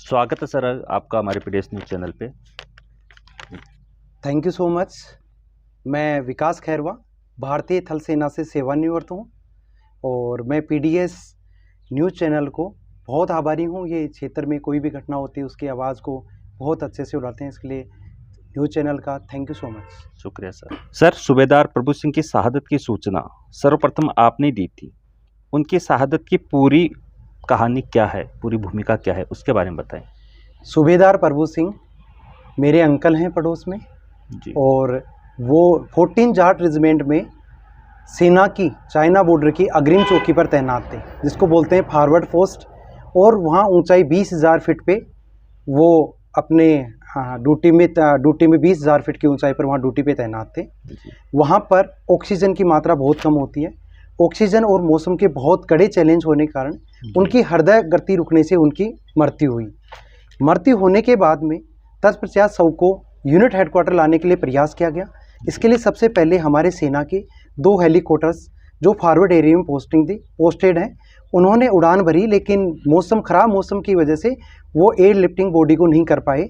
स्वागत है सर आपका हमारे पीडीएस न्यूज़ चैनल पे। Thank you so much. मैं विकास खैरवा भारतीय थल सेना से सेवानिवृत्त हूँ और मैं पीडीएस न्यूज़ चैनल को बहुत आभारी हूँ। ये क्षेत्र में कोई भी घटना होती है उसकी आवाज़ को बहुत अच्छे से उड़ाते हैं, इसके लिए न्यूज़ चैनल का थैंक यू सो मच। शुक्रिया सर। सर, सूबेदार प्रभु सिंह की शहादत की सूचना सर्वप्रथम आपने दी थी। उनकी शहादत की पूरी कहानी क्या है, पूरी भूमिका क्या है, उसके बारे में बताएं। सूबेदार प्रभु सिंह मेरे अंकल हैं पड़ोस में जी। और वो 14 जाट रेजिमेंट में सेना की चाइना बॉर्डर की अग्रिम चौकी पर तैनात थे, जिसको बोलते हैं फॉरवर्ड पोस्ट। और वहाँ ऊंचाई 20,000 फीट पे वो अपने ड्यूटी में 20,000 फीट की ऊंचाई पर वहाँ ड्यूटी पे तैनात थे। वहाँ पर ऑक्सीजन की मात्रा बहुत कम होती है। ऑक्सीजन और मौसम के बहुत कड़े चैलेंज होने के कारण उनकी हृदय गति रुकने से उनकी मृत्यु हुई। मृत्यु होने के बाद में तत्पश्चात शव को यूनिट हेडक्वार्टर लाने के लिए प्रयास किया गया। इसके लिए सबसे पहले हमारे सेना के 2 हेलीकॉप्टर्स जो फॉरवर्ड एरिया में पोस्टेड हैं, उन्होंने उड़ान भरी, लेकिन खराब मौसम की वजह से वो एयर लिफ्टिंग बॉडी को नहीं कर पाए।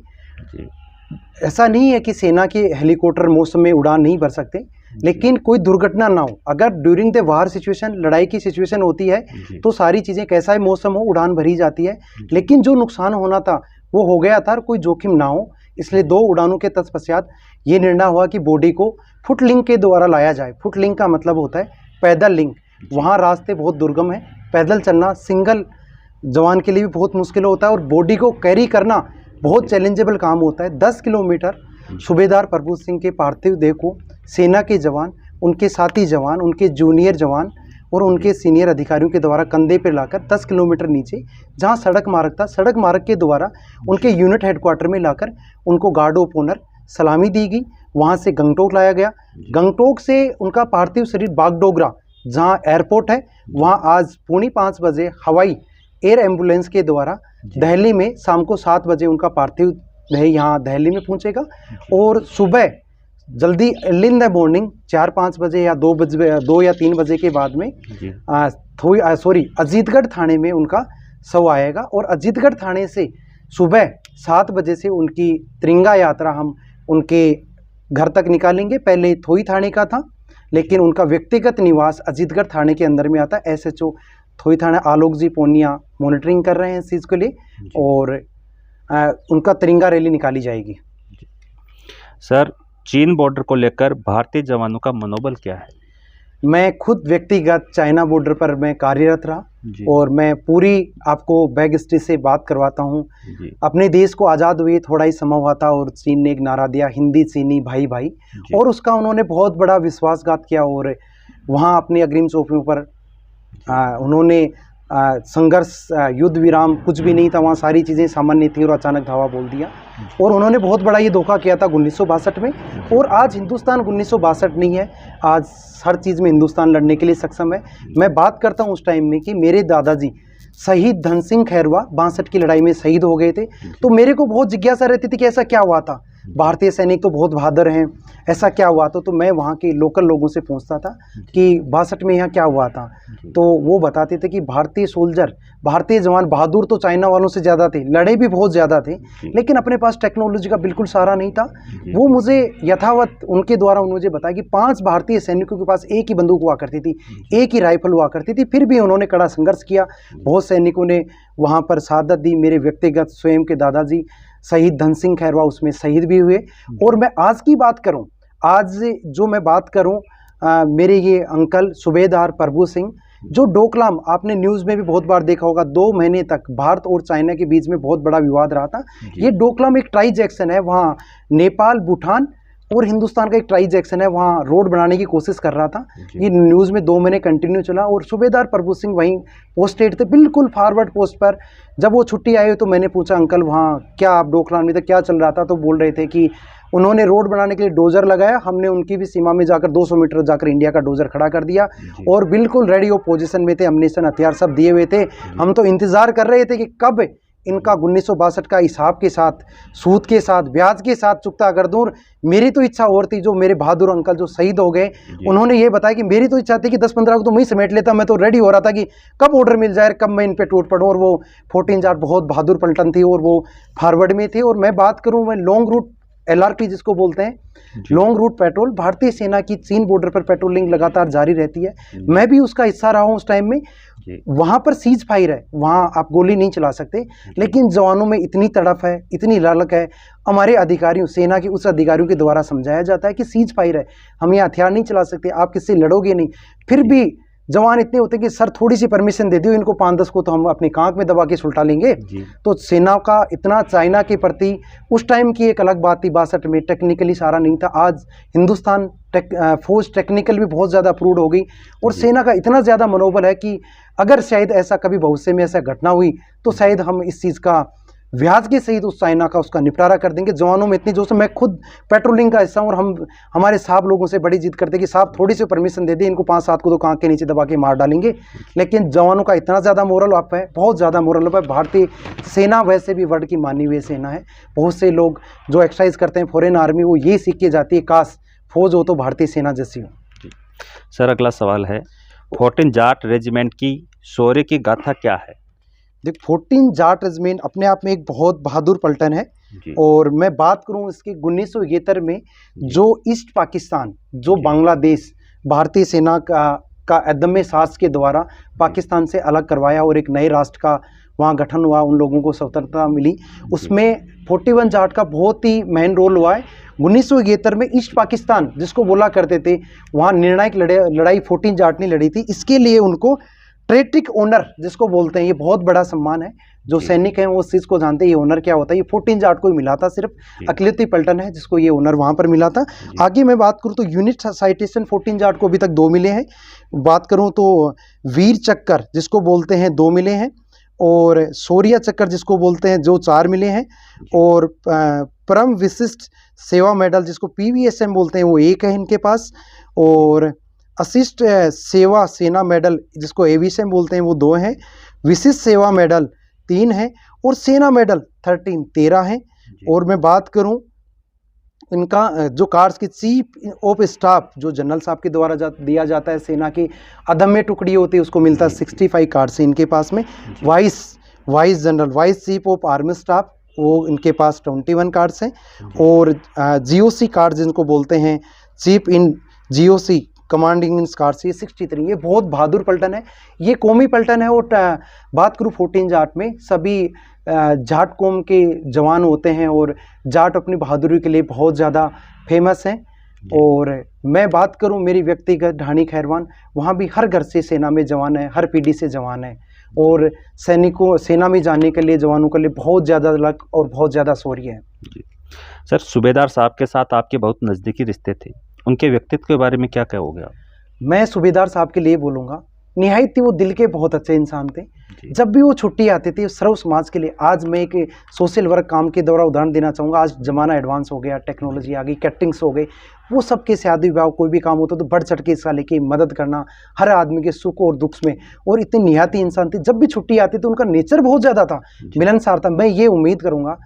ऐसा नहीं है कि सेना के हेलीकॉप्टर मौसम में उड़ान नहीं भर सकते, लेकिन कोई दुर्घटना ना हो। अगर ड्यूरिंग द वार सिचुएशन, लड़ाई की सिचुएशन होती है तो सारी चीज़ें कैसा ही मौसम हो उड़ान भरी जाती है, लेकिन जो नुकसान होना था वो हो गया था और कोई जोखिम ना हो, इसलिए 2 उड़ानों के तत्पश्चात ये निर्णय हुआ कि बॉडी को फुट लिंक के द्वारा लाया जाए। फुट लिंक का मतलब होता है पैदल लिंक। वहाँ रास्ते बहुत दुर्गम है, पैदल चलना सिंगल जवान के लिए भी बहुत मुश्किल होता है और बॉडी को कैरी करना बहुत चैलेंजेबल काम होता है। 10 किलोमीटर सूबेदार प्रभु सिंह के पार्थिव देह को सेना के जवान, उनके साथी जवान, उनके जूनियर जवान और उनके सीनियर अधिकारियों के द्वारा कंधे पर लाकर 10 किलोमीटर नीचे जहां सड़क मार्ग था, सड़क मार्ग के द्वारा उनके यूनिट हेडक्वार्टर में लाकर उनको गार्ड ऑफ ऑनर सलामी दी गई। वहां से गंगटोक लाया गया। गंगटोक से उनका पार्थिव शरीर बागडोगरा जहां एयरपोर्ट है, वहां आज 4:45 बजे हवाई एयर एम्बुलेंस के द्वारा दिल्ली में शाम को 7 बजे उनका पार्थिव देह यहाँ दिल्ली में पहुँचेगा। और सुबह जल्दी अर्ली इन द मॉर्निंग 4-5 बजे या 2 या 3 बजे के बाद में अजीतगढ़ थाने में उनका शव आएगा। और अजीतगढ़ थाने से सुबह 7 बजे से उनकी तिरंगा यात्रा हम उनके घर तक निकालेंगे। पहले थोई थाने का था, लेकिन उनका व्यक्तिगत निवास अजीतगढ़ थाने के अंदर में आता है। एसएचओ थोई थाना आलोक जी पोनिया मॉनिटरिंग कर रहे हैं इस चीज़ के लिए, और उनका तिरंगा रैली निकाली जाएगी। सर, चीन बॉर्डर को लेकर भारतीय जवानों का मनोबल क्या है? मैं खुद व्यक्तिगत चाइना बॉर्डर पर मैं कार्यरत रहा और मैं पूरी आपको बैक हिस्ट्री से बात करवाता हूँ। अपने देश को आज़ाद हुए थोड़ा ही समय हुआ था और चीन ने एक नारा दिया, हिंदी चीनी भाई भाई, और उसका उन्होंने बहुत बड़ा विश्वासघात किया और वहाँ अपनी अग्रिम चौकियों पर उन्होंने संघर्ष, युद्ध विराम कुछ भी नहीं था, वहाँ सारी चीज़ें सामान्य थी और अचानक धावा बोल दिया। और उन्होंने बहुत बड़ा ये धोखा किया था 1962 में। और आज हिंदुस्तान 1962 नहीं है, आज हर चीज़ में हिंदुस्तान लड़ने के लिए सक्षम है। मैं बात करता हूँ उस टाइम में कि मेरे दादाजी शहीद धन सिंह खैरवा 62 की लड़ाई में शहीद हो गए थे, तो मेरे को बहुत जिज्ञासा रहती थी कि ऐसा क्या हुआ था, भारतीय सैनिक तो बहुत बहादुर हैं, ऐसा क्या हुआ था। तो मैं वहाँ के लोकल लोगों से पूछता था कि 62 में यहाँ क्या हुआ था, तो वो बताते थे कि भारतीय सोल्जर, भारतीय जवान बहादुर तो चाइना वालों से ज़्यादा थे, लड़े भी बहुत ज़्यादा थे, लेकिन अपने पास टेक्नोलॉजी का बिल्कुल सहारा नहीं था। वो मुझे यथावत उनके द्वारा मुझे बताया कि 5 भारतीय सैनिकों के पास एक ही बंदूक हुआ करती थी, एक ही राइफल हुआ करती थी, फिर भी उन्होंने कड़ा संघर्ष किया। बहुत सैनिकों ने वहाँ पर शहादत दी। मेरे व्यक्तिगत स्वयं के दादाजी शहीद धन सिंह खैरवा उसमें शहीद भी हुए। और मैं आज की बात करूं, आज जो मैं बात करूं, मेरे ये अंकल सूबेदार प्रभु सिंह जो डोकलाम, आपने न्यूज़ में भी बहुत बार देखा होगा, 2 महीने तक भारत और चाइना के बीच में बहुत बड़ा विवाद रहा था। ये डोकलाम एक ट्राई जैक्शन है, वहाँ नेपाल, भूटान और हिंदुस्तान का एक ट्राई जैक्शन है, वहाँ रोड बनाने की कोशिश कर रहा था। ये न्यूज़ में 2 महीने कंटिन्यू चला और सूबेदार प्रभु सिंह वहीं पोस्टेड थे, बिल्कुल फॉरवर्ड पोस्ट पर। जब वो छुट्टी आई तो मैंने पूछा, अंकल वहाँ क्या आप डोकलाम में था, क्या चल रहा था? तो बोल रहे थे कि उन्होंने रोड बनाने के लिए डोजर लगाया, हमने उनकी भी सीमा में जाकर 200 मीटर जाकर इंडिया का डोजर खड़ा कर दिया और बिल्कुल रेडी ऑफ पोजीशन में थे, अम्युनिशन हथियार सब दिए हुए थे। हम तो इंतज़ार कर रहे थे कि कब इनका 1962 का हिसाब के साथ, सूद के साथ, ब्याज के साथ चुकता कर दूँ। मेरी तो इच्छा और थी, जो मेरे बहादुर अंकल जो शहीद हो गए, उन्होंने ये बताया कि मेरी तो इच्छा थी कि 10-15 को तो मैं ही समेट लेता। मैं तो रेडी हो रहा था कि कब ऑर्डर मिल जाए, कब मैं इन पे टूट पड़ूँ। और वो 14 जाट बहुत बहादुर पलटन थी और वो फॉरवर्ड में थे। और मैं बात करूँ, मैं लॉन्ग रूट LRP जिसको बोलते हैं, लॉन्ग रूट पेट्रोल, भारतीय सेना की चीन बॉर्डर पर पेट्रोलिंग लगातार जारी रहती है। मैं भी उसका हिस्सा रहा हूँ उस टाइम में। वहाँ पर सीज फायर है, वहाँ आप गोली नहीं चला सकते, लेकिन जवानों में इतनी तड़प है, इतनी लालक है, हमारे अधिकारियों, सेना के उस अधिकारियों के द्वारा समझाया जाता है कि सीज फायर है, हम यहाँ हथियार नहीं चला सकते, आप किससे लड़ोगे नहीं। फिर भी जवान इतने होते हैं कि सर थोड़ी सी परमिशन दे दियो इनको, 5-10 को तो हम अपनी कांख में दबा के सुलटा लेंगे। तो सेना का इतना चाइना के प्रति उस टाइम की एक अलग बात थी। 62 में टेक्निकली सारा नहीं था। आज हिंदुस्तान फौज टेक्निकल भी बहुत ज़्यादा अप्रूव्ड हो गई और सेना का इतना ज़्यादा मनोबल है कि अगर शायद ऐसा कभी भविष्य में ऐसा घटना हुई तो शायद हम इस चीज़ का ब्याज के सहित उस चाइना का उसका निपटारा कर देंगे। जवानों में इतनी जोश है, मैं खुद पेट्रोलिंग का हिस्सा हूँ और हमारे साहब लोगों से बड़ी जिद करते कि साहब थोड़ी सी परमिशन दे दें, इनको 5-7 को तो कांख के नीचे दबा के मार डालेंगे। लेकिन जवानों का इतना ज़्यादा मोरल अप है, बहुत ज़्यादा मोरल अप है। भारतीय सेना वैसे भी वर्ल्ड की मानी हुई सेना है। बहुत से लोग जो एक्सरसाइज करते हैं फॉरेन आर्मी, वो ये सीख के जाती है काश फौज हो तो भारतीय सेना जैसी हो। सर अगला सवाल है, 14 जाट रेजिमेंट की शौर्य की गाथा क्या है? देख, 14 जाट रेजिमेंट अपने आप में एक बहुत बहादुर पलटन है। और मैं बात करूं इसके 1971 में जो ईस्ट पाकिस्तान, जो बांग्लादेश भारतीय सेना का अदम्य साहस के द्वारा पाकिस्तान से अलग करवाया और एक नए राष्ट्र का वहाँ गठन हुआ, उन लोगों को स्वतंत्रता मिली, उसमें 41 जाट का बहुत ही मेन रोल हुआ है। 1971 में ईस्ट पाकिस्तान जिसको बोला करते थे, वहाँ निर्णायक लड़ाई 14 जाट ने लड़ी थी। इसके लिए उनको ट्रेटिक ऑनर जिसको बोलते हैं, ये बहुत बड़ा सम्मान है। जो सैनिक हैं वो उस चीज़ को जानते हैं ये ऑनर क्या होता है। ये 14 जाट को ही मिला था, सिर्फ अकलियती पलटन है जिसको ये ऑनर वहाँ पर मिला था। आगे मैं बात करूँ तो यूनिट साइटेशन 14 जाट को अभी तक 2 मिले हैं। बात करूँ तो वीर चक्कर जिसको बोलते हैं 2 मिले हैं, और शौर्य चक्कर जिसको बोलते हैं जो 4 मिले हैं, और परम विशिष्ट सेवा मेडल जिसको PVSM बोलते हैं वो 1 है इनके पास, और असिस्ट सेवा सेना मेडल जिसको AVSM बोलते हैं वो 2 हैं, विशिष्ट सेवा मेडल 3 हैं, और सेना मेडल 13 हैं। और मैं बात करूं इनका जो कार्ड्स की चीफ ऑफ स्टाफ जो जनरल साहब के द्वारा दिया जाता है, सेना की अदम्य टुकड़ी होती है उसको मिलता है 65 कार्ड्स इनके पास में। Vice general, vice chief of army staff, वो इनके पास 21 कार्ड्स हैं, और GOC कार्ड जिनको बोलते हैं chief in GOC commanding in cards, ये 63। ये बहुत बहादुर पलटन है, ये कौमी पलटन है। और बात करूँ 14 जाट में सभी जाट कौम के जवान होते हैं और जाट अपनी बहादुरी के लिए बहुत ज़्यादा फेमस हैं। और मैं बात करूं मेरी व्यक्तिगत ढाणी खैरवान, वहाँ भी हर घर से सेना में जवान है, हर पीढ़ी से जवान है, और सैनिकों सेना में जाने के लिए जवानों के लिए बहुत ज़्यादा लक और बहुत ज़्यादा शौर्य है। सर सूबेदार साहब के साथ आपके बहुत नज़दीकी रिश्ते थे, उनके व्यक्तित्व के बारे में क्या कहोगे आप? मैं सूबेदार साहब के लिए बोलूँगा, निहायत ही वो दिल के बहुत अच्छे इंसान थे। जब भी वो छुट्टी आती थी सर्व समाज के लिए, आज मैं एक सोशल वर्क काम के द्वारा उदाहरण देना चाहूँगा। आज ज़माना एडवांस हो गया, टेक्नोलॉजी आ गई, कैटरिंग्स हो गई, वो सबके शादी विवाह कोई भी काम होता तो बढ़ चढ़ के हिस्सा लेके मदद करना, हर आदमी के सुख और दुख में, और इतने निहाती इंसान थे। जब भी छुट्टी आती तो उनका नेचर बहुत ज़्यादा था, मिलनसार था। मैं ये उम्मीद करूँगा,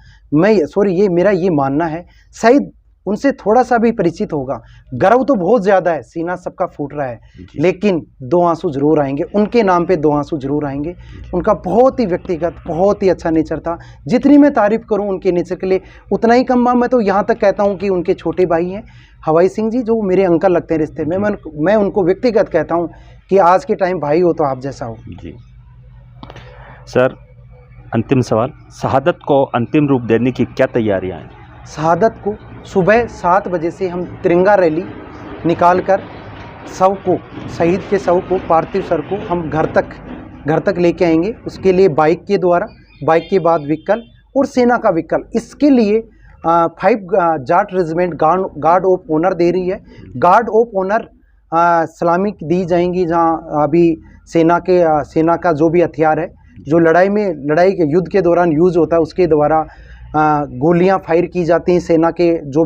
ये मेरा ये मानना है, शायद उनसे थोड़ा सा भी परिचित होगा। गर्व तो बहुत ज़्यादा है, सीना सबका फूट रहा है, लेकिन 2 आंसू जरूर आएंगे, उनके नाम पे 2 आंसू जरूर आएंगे। उनका बहुत ही व्यक्तिगत बहुत ही अच्छा नेचर था। जितनी मैं तारीफ़ करूं उनके नेचर के लिए उतना ही कम। मैं तो यहाँ तक कहता हूं कि उनके छोटे भाई हैं हवाई सिंह जी, जो मेरे अंकल लगते हैं रिश्ते में। मैं उनको व्यक्तिगत कहता हूँ कि आज के टाइम भाई हो तो आप जैसा हो। जी सर, अंतिम सवाल, शहादत को अंतिम रूप देने की क्या तैयारियाँ हैं? शहादत को सुबह 7 बजे से हम तिरंगा रैली निकाल कर शव को, शहीद के शव को, पार्थिव शव को हम घर तक लेके आएंगे। उसके लिए बाइक के द्वारा, बाइक के बाद व्हीकल और सेना का व्हीकल। इसके लिए 5 Jat regiment guard of honour दे रही है। गार्ड ऑफ ऑनर सलामी दी जाएंगी, जहां अभी सेना का जो भी हथियार है, जो लड़ाई के युद्ध के दौरान यूज़ होता है, उसके द्वारा गोलियां फायर की जाती हैं। सेना के जो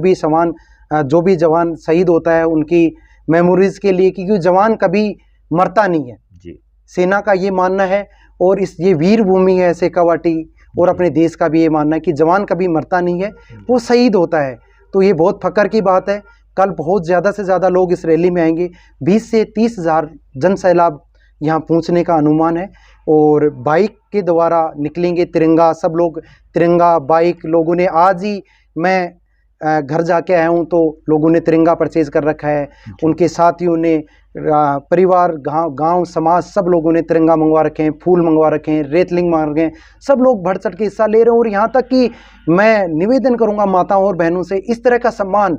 भी जवान शहीद होता है उनकी मेमोरीज के लिए, क्योंकि जवान कभी मरता नहीं है जी। सेना का ये मानना है। और ये वीर भूमि है शेखावाटी, और अपने देश का भी ये मानना है कि जवान कभी मरता नहीं है, वो शहीद होता है। तो ये बहुत फ़ख्र की बात है। कल बहुत ज़्यादा से ज़्यादा लोग इस रैली में आएंगे, 20 से 30 हज़ार जन सैलाब यहाँ पहुँचने का अनुमान है। और बाइक के द्वारा निकलेंगे, तिरंगा, सब लोग तिरंगा बाइक, लोगों ने आज ही, मैं घर जाके आया हूँ तो लोगों ने तिरंगा परचेज कर रखा है, उनके साथियों ने, परिवार, गांव समाज, सब लोगों ने तिरंगा मंगवा रखे हैं, फूल मंगवा रखे हैं, रेतलिंग मांग रखे हैं, सब लोग बढ़ चढ़ के हिस्सा ले रहे हैं। और यहाँ तक कि मैं निवेदन करूँगा माताओं और बहनों से, इस तरह का सम्मान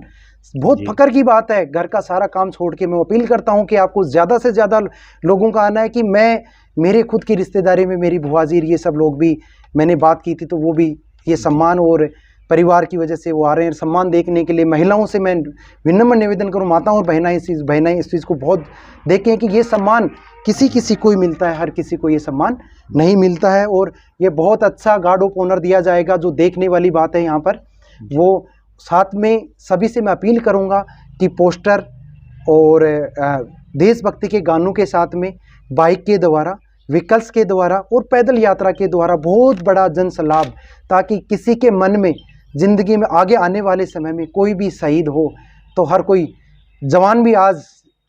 बहुत फ़ख्र की बात है। घर का सारा काम छोड़ के मैं अपील करता हूँ कि आपको ज़्यादा से ज़्यादा लोगों का आना है। कि मैं, मेरे खुद की रिश्तेदारी में मेरी बुआजी, ये सब लोग भी, मैंने बात की थी तो वो भी ये सम्मान और परिवार की वजह से वो आ रहे हैं सम्मान देखने के लिए। महिलाओं से मैं विनम्र निवेदन करूं, माताओं और बहनें इस चीज़ को बहुत देखें कि ये सम्मान किसी को ही मिलता है, हर किसी को ये सम्मान नहीं मिलता है। और ये बहुत अच्छा गार्ड ऑफ ऑनर दिया जाएगा, जो देखने वाली बात है यहाँ पर। वो साथ में सभी से मैं अपील करूँगा कि पोस्टर और देशभक्ति के गानों के साथ में बाइक के द्वारा, व्हीकल्स के द्वारा और पैदल यात्रा के द्वारा बहुत बड़ा जन सैलाब, ताकि किसी के मन में ज़िंदगी में आगे आने वाले समय में कोई भी शहीद हो तो हर कोई जवान भी, आज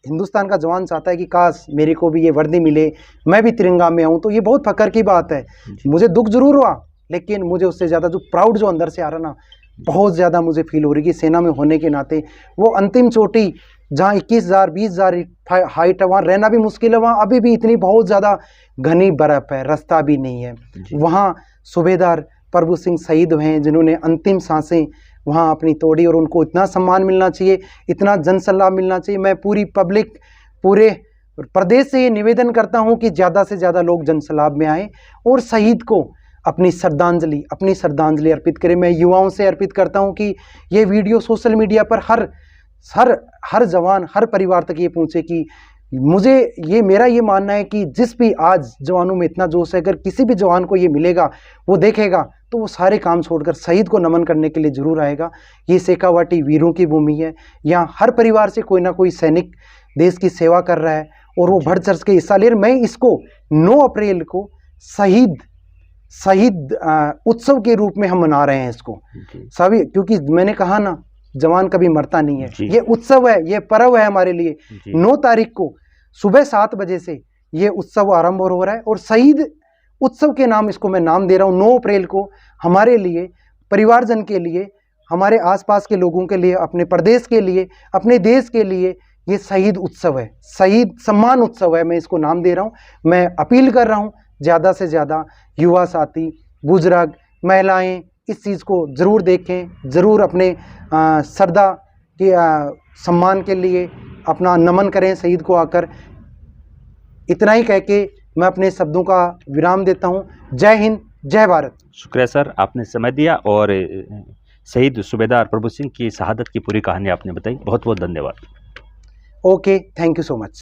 हिंदुस्तान का जवान चाहता है कि काश मेरे को भी ये वर्दी मिले, मैं भी तिरंगा में आऊँ। तो ये बहुत फ़ख्र की बात है। मुझे दुख जरूर हुआ, लेकिन मुझे उससे ज़्यादा जो प्राउड जो अंदर से आ रहा ना, बहुत ज़्यादा मुझे फील हो रही कि सेना में होने के नाते वो अंतिम चोटी जहाँ 21,000 20,000 हाइट है, वहाँ रहना भी मुश्किल है। वहाँ अभी भी इतनी बहुत ज़्यादा घनी बर्फ़ है, रास्ता भी नहीं है। वहाँ सूबेदार प्रभु सिंह शहीद हुए हैं, जिन्होंने अंतिम सांसें वहाँ अपनी तोड़ी, और उनको इतना सम्मान मिलना चाहिए, इतना जन सलाह मिलना चाहिए। मैं पूरी पब्लिक, पूरे प्रदेश से ये निवेदन करता हूँ कि ज़्यादा से ज़्यादा लोग जन सलाब में आएँ और शहीद को अपनी श्रद्धांजलि अर्पित करें। मैं युवाओं से अर्पित करता हूँ कि ये वीडियो सोशल मीडिया पर हर जवान, हर परिवार तक ये पहुँचे कि मेरा ये मानना है कि जिस भी आज जवानों में इतना जोश है, अगर किसी भी जवान को ये मिलेगा, वो देखेगा, तो वो सारे काम छोड़कर शहीद को नमन करने के लिए जरूर आएगा। ये शेखावाटी वीरों की भूमि है। यहाँ हर परिवार से कोई ना कोई सैनिक देश की सेवा कर रहा है और वो बढ़ चढ़ के हिस्सा ले रहे। मैं इसको 9 अप्रैल को शहीद उत्सव के रूप में हम मना रहे हैं इसको सभी, क्योंकि मैंने कहा ना, जवान कभी मरता नहीं है। ये उत्सव है, ये पर्व है हमारे लिए। 9 तारीख को सुबह 7 बजे से ये उत्सव आरंभ हो रहा है और शहीद उत्सव के नाम इसको मैं नाम दे रहा हूँ। 9 अप्रैल को हमारे लिए, परिवारजन के लिए, हमारे आसपास के लोगों के लिए, अपने प्रदेश के लिए, अपने देश के लिए ये शहीद उत्सव है, शहीद सम्मान उत्सव है। मैं इसको नाम दे रहा हूँ। मैं अपील कर रहा हूँ ज़्यादा से ज़्यादा युवा साथी, बुजुर्ग, महिलाएं इस चीज़ को ज़रूर देखें, ज़रूर अपने श्रद्धा के सम्मान के लिए अपना नमन करें शहीद को आकर। इतना ही कह के मैं अपने शब्दों का विराम देता हूँ। जय हिंद, जय भारत। शुक्रिया सर, आपने समय दिया और शहीद सूबेदार प्रभु सिंह की शहादत की पूरी कहानी आपने बताई। बहुत बहुत धन्यवाद। Okay, thank you so much.